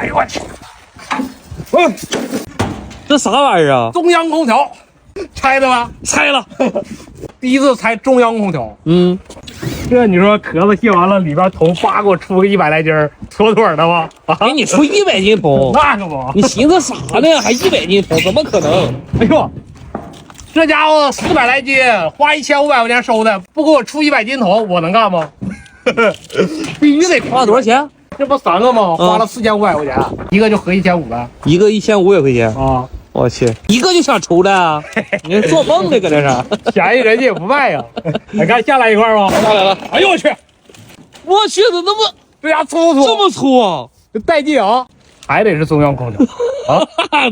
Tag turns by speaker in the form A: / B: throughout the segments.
A: 哎呦我去！
B: 这啥玩意儿啊？
A: 中央空调，拆的吧？
B: 拆了。
A: 第一次拆中央空调，
B: 这
A: 你说壳子卸完了，里边铜叭给我出个100来斤，妥妥的吧？啊，
B: 给你出100斤铜，
A: 那可不，
B: 你寻思啥呢？还100斤铜，怎么可能？
A: 哎呦，这家伙400来斤，花1500块钱收的，不给我出100斤铜，我能干吗？必须得
B: 花多少钱？
A: 这不3个吗？花了4500块钱，一个就合1500呗，
B: 一个1500块钱
A: 啊！
B: 我去，一个就想抽的啊？你做梦呢，搁这是？
A: 便宜人家也不卖呀。你看下来一块吗？
B: 下来了。
A: 哎呦我去！
B: 我去，怎么那么
A: 这家粗粗，
B: 这么粗啊？
A: 这带劲啊！还得是中央空调啊！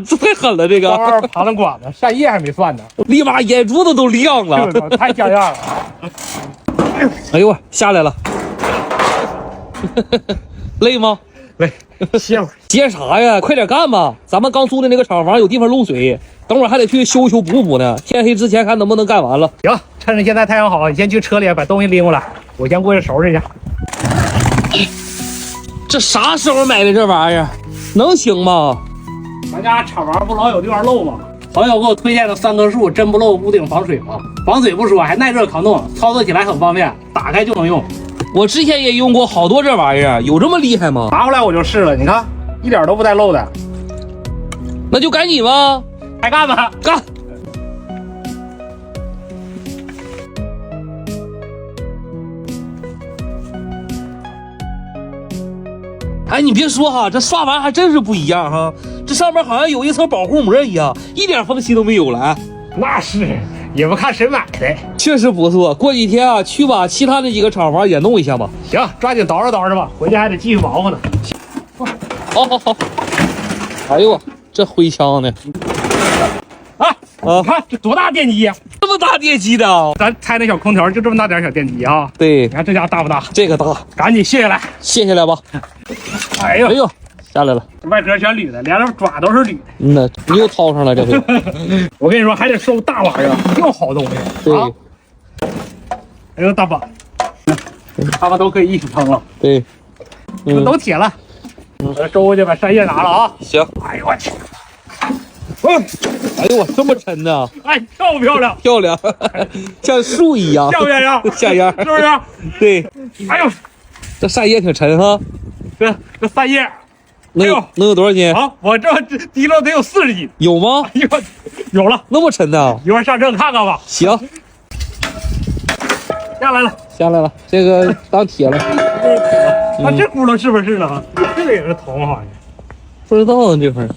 B: 这太狠了，这个
A: 刚刚爬了管子，扇叶还没算呢，
B: 立马眼珠子都亮了，
A: 太像样了。
B: 哎呦我下来了，累吗？
A: 累，歇会儿。
B: 接啥呀？快点干吧！咱们刚租的那个厂房有地方漏水，等会儿还得去修修补补呢。天黑之前看能不能干完了。
A: 行，趁着现在太阳好，你先去车里把东西拎过来，我先过去收拾去。
B: 这啥时候买的这玩意儿？能行吗？
A: 咱家厂房不老有地方漏吗？朋友给我推荐的3棵树，真不漏屋顶防水吗？防水不说，还耐热抗冻，操作起来很方便，打开就能用。
B: 我之前也用过好多这玩意儿，有这么厉害吗？
A: 拿回来我就试了，你看一点都不带漏的。
B: 那就赶紧吧，
A: 开干吧，
B: 干！哎，你别说哈，这刷完还真是不一样哈，这上面好像有一层保护膜一样，一点缝隙都没有了。
A: 那是，也不看谁买的。
B: 确实不错，过几天啊，去把其他那几个厂房也弄一下吧。
A: 行，抓紧捯饬捯饬吧，回家还得继续忙活呢。
B: 好。哎呦，这灰枪呢？
A: 你看这多大电机呀、
B: 这么大电机的啊？
A: 咱拆那小空调就这么大点小电机啊。
B: 对，
A: 你看这家大不大？
B: 这个大，
A: 赶紧卸下来。
B: 卸下来吧。
A: 哎呦，
B: 下来了。
A: 外壳全铝的，连着爪都是铝的。
B: 那你又掏上了这回。
A: 我跟你说，还得收大玩意儿，要好东西。
B: 对，
A: 啊，还有大板，他们都可以一起撑了。
B: 对，
A: 都铁了。我收回去把扇叶拿了啊。
B: 行。
A: 哎呦我去！
B: 哎呦我这么沉呢？
A: 哎，漂不漂亮？
B: 漂亮，像树一样。
A: 像不像样？
B: 像样，
A: 是不是？
B: 对。
A: 哎呦，
B: 这扇叶挺沉哈。
A: 这扇叶，
B: 能有多少斤？
A: 啊，我这提了得有40斤。
B: 有吗？
A: 哎呦，有了，
B: 那么沉呢？
A: 一会儿上车看看吧。
B: 行，
A: 下来了，
B: 下来了，这个当铁了。
A: 啊，这轱辘是不是呢？这个也是铜好像。
B: 不知道这会儿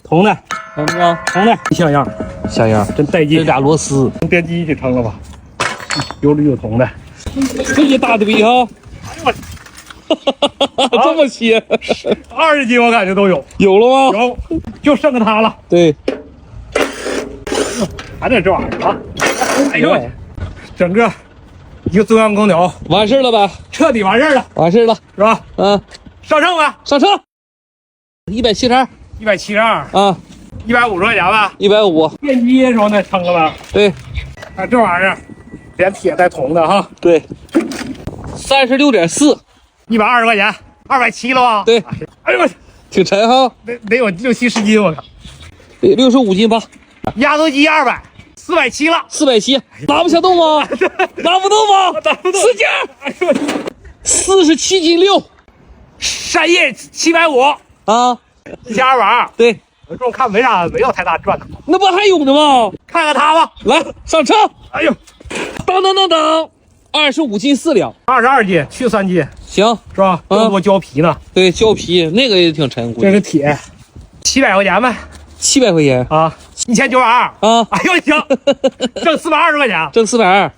A: 铜的，
B: 怎么着？
A: 铜的，像样，
B: 像样，
A: 真带劲。
B: 这俩螺丝，
A: 跟电机一起撑了吧？有铝有铜的，
B: 这一大堆哈。
A: 哎呦
B: 这么些
A: ，20斤我感觉都有。
B: 有了吗？
A: 有，就剩个它了。
B: 对，
A: 还得这玩意儿啊！哎呦我去，整个一个中央空调
B: 完事了吧？
A: 彻底完事了，
B: 完事了，
A: 是吧？上秤呗，
B: 上车。172
A: 172
B: 啊
A: ，150块钱吧。
B: 150。
A: 电机的时候那称了吧？
B: 对，
A: 啊，这玩意儿连铁带铜的哈。
B: 对，36.4，
A: 120块钱，270了吧？
B: 对。
A: 哎呦我去，
B: 挺沉哈，
A: 得有6、70斤，我靠。
B: 对，65斤8。
A: 压缩机200，470了。
B: 470，拿不下动吗？拿不动吗？
A: 拿不动
B: 使劲！
A: 哎呦我去
B: 47斤6
A: 扇叶750，
B: 啊！
A: 加板。
B: 对，
A: 我看没有太大赚头。
B: 那不还有呢吗？
A: 看看它吧，
B: 来上车！
A: 哎呦，
B: 当25斤4两，
A: 22斤去3斤
B: 行
A: 是吧？更多胶皮呢。
B: 对，胶皮那个也挺沉，估计
A: 这是铁，700块钱呗。
B: 700块钱
A: 啊，1920
B: 啊！
A: 哎呦行，挣420块钱。
B: 挣420。